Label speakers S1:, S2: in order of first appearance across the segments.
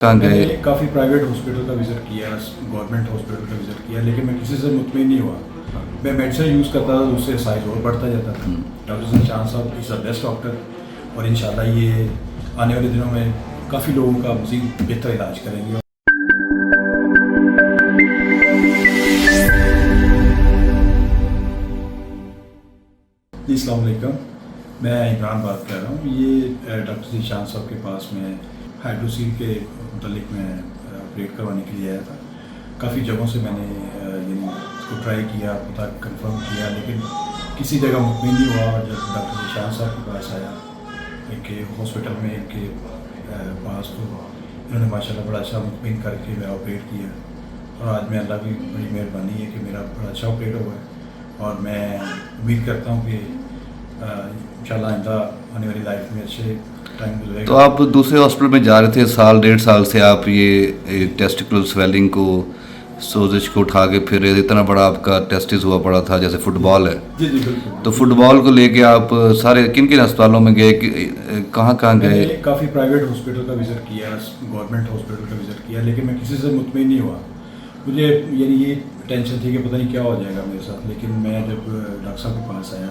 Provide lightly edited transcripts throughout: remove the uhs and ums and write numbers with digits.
S1: کہاں گئے؟
S2: میں نے کافی پرائیویٹ ہاسپٹل کا وزٹ کیا، گورنمنٹ ہاسپٹل کا وزٹ کیا، لیکن میں کسی سے مطمئن نہیں ہوا. میں میڈیسن یوز کرتا تھا تو اس سے سائز اور بڑھتا جاتا تھا. ڈاکٹر ذیشان صاحب از دا بیسٹ ڈاکٹر، اور انشاءاللہ یہ آنے والے دنوں میں کافی لوگوں کا مزید بہتر علاج کریں گے. جی السلام علیکم، میں عمران بات کر رہا ہوں. یہ ڈاکٹر ذیشان صاحب کے پاس میں ہائیڈروسیل کے متعلق میں آپریٹ کروانے کے لیے آیا تھا. کافی جگہوں سے میں نے یعنی اس کو ٹرائی کیا، پتہ کنفرم کیا، لیکن کسی جگہ مطمئن نہیں ہوا. اور جب ڈاکٹر ذیشان صاحب کے پاس آیا کہ ہاسپٹل میں ان کے پاس، تو انہوں نے ماشاءاللہ بڑا اچھا مطمئن کر کے میرا آپریٹ کیا. اور آج میں اللہ کی بڑی مہربانی ہے کہ میرا بڑا اچھا آپریٹ ہوا ہے. اور میں امید کرتا ہوں کہ انشاءاللہ آئندہ آنے والی لائف میں اچھے ٹائم گزرے گا.
S1: تو آپ دوسرے ہاسپٹل میں جا رہے تھے، سال ڈیڑھ سال سے آپ یہ ٹیسٹیکولر سویلنگ کو، سوزش کو اٹھا کے پھر اتنا بڑا آپ کا ٹیسٹس ہوا پڑا تھا جیسے فٹ بال ہے.
S2: جی بالکل.
S1: تو فٹ بال کو لے کے آپ سارے کن کن اسپتالوں میں گئے، کہاں
S2: میں
S1: گئے؟
S2: نے کافی پرائیویٹ ہاسپٹل کا وزٹ کیا، گورنمنٹ ہاسپٹل کا وزٹ کیا، لیکن میں کسی سے مطمئن نہیں ہوا. مجھے یعنی یہ ٹینشن تھی کہ پتہ نہیں کیا ہو جائے گا میرے ساتھ. لیکن میں جب ڈاکٹر صاحب کے پاس آیا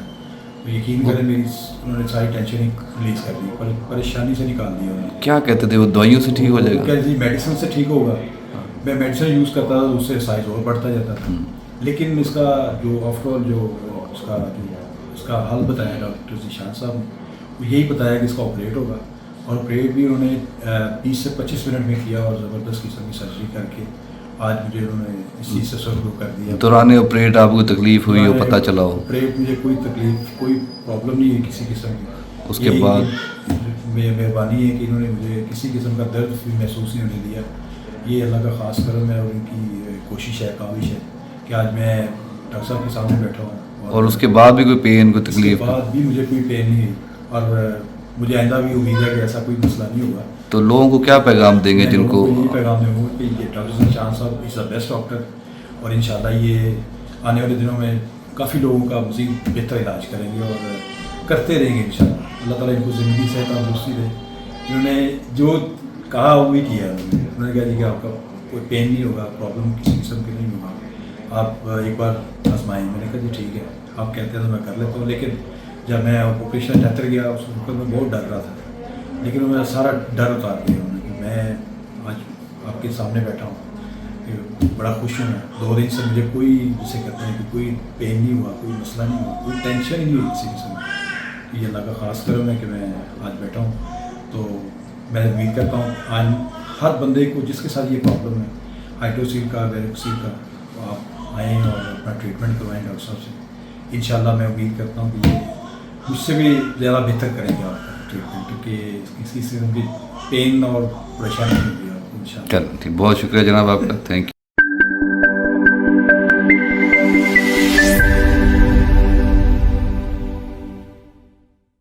S2: تو یقین کریں انہوں نے ساری ٹینشن ہی ریلیز کر دی، پریشانی سے نکال دی. انہوں نے
S1: کیا کہتے تھے وہ دوائیوں سے ٹھیک ہو جائے گا؟
S2: کیا جی میڈیسن سے ٹھیک ہوگا. میں میڈیسن یوز کرتا تھا تو اس سے سائز اور بڑھتا جاتا تھا. لیکن اس کا جو آفٹر آل جو اس کا حل بتایا ڈاکٹر ذیشان صاحب نے، وہ یہی بتایا کہ اس کا آپریٹ ہوگا. اور آپریٹ بھی انہوں نے 20 سے 25 منٹ میں کیا، اور زبردست قسم کی سرجری کر کے آج مجھے انہوں نے اس چیز سے سرگو کر دیا.
S1: دوران آپریٹ آپ کو تکلیف ہوئی ہو، پتہ چلا ہو؟
S2: آپریٹ مجھے کوئی تکلیف، کوئی پرابلم نہیں ہے کسی قسم کی.
S1: اس کے بعد
S2: مہربانی ہے کہ انہوں نے مجھے کسی قسم کا درد بھی محسوس نہیں ہونے دیا. یہ اللہ کا خاص کرم ہے اور ان کی کوشش ہے، کاوش ہے کہ آج میں ڈاکٹر صاحب کے سامنے بیٹھا ہوں.
S1: اور اس کے بعد بھی کوئی پین، کوئی تکلیف؟
S2: اس کے بعد بھی مجھے کوئی پین نہیں ہوئی، اور مجھے آئندہ بھی امید ہے کہ ایسا کوئی مسئلہ نہیں ہوگا.
S1: تو لوگوں کو کیا پیغام دیں گے جن کو؟
S2: یہی پیغام دوں گا کہ یہ ڈاکٹر ذیشان صاحب از دا بیسٹ ڈاکٹر، اور انشاءاللہ یہ آنے والے دنوں میں کافی لوگوں کا مزید بہتر علاج کریں گے اور کرتے رہیں گے انشاءاللہ. اللہ تعالیٰ ان کو زندگی سے تندرستی دے. انہوں نے جو کہا وہی کیا. انہوں نے کہا جی کہ آپ کا کوئی پین نہیں ہوگا، پرابلم کسی قسم کی نہیں ہوگا، آپ ایک بار آزمائیں. میں نے کہا جی ٹھیک ہے، آپ کہتے ہیں تو میں کر لیتا ہوں. لیکن جب میں آپریشن تھیٹر گیا اس وقت میں بہت ڈر رہا تھا، لیکن میرا سارا ڈر اتار دیا انہوں نے کہ میں آج آپ کے سامنے بیٹھا ہوں کہ بڑا خوش ہوں. میں 2 دن سے مجھے کوئی، جسے کہتے ہیں کہ کوئی پین نہیں ہوا، کوئی مسئلہ نہیں ہوا، کوئی ٹینشن ہی نہیں ہوئی کسی قسم کی. یہ اللہ کا خاص کرم ہے کہ میں آج بیٹھا ہوں. تو میں امید کرتا ہوں آج ہر بندے کو جس کے ساتھ یہ پرابلم ہے ہائیڈروسیل کا، ویروکسیل کا، تو آپ آئیں اور اپنا ٹریٹمنٹ کروائیں ڈاکٹر صاحب سے. انشاءاللہ میں امید کرتا ہوں کہ یہ مجھ سے بھی زیادہ بہتر کریں گے آپ کا ٹریٹمنٹ، کیونکہ کسی قسم کی پین اور پریشانی نہیں ہوگی آپ کو انشاءاللہ.
S1: چلو ٹھیک، بہت شکریہ جناب آپ کا، تھینک یو.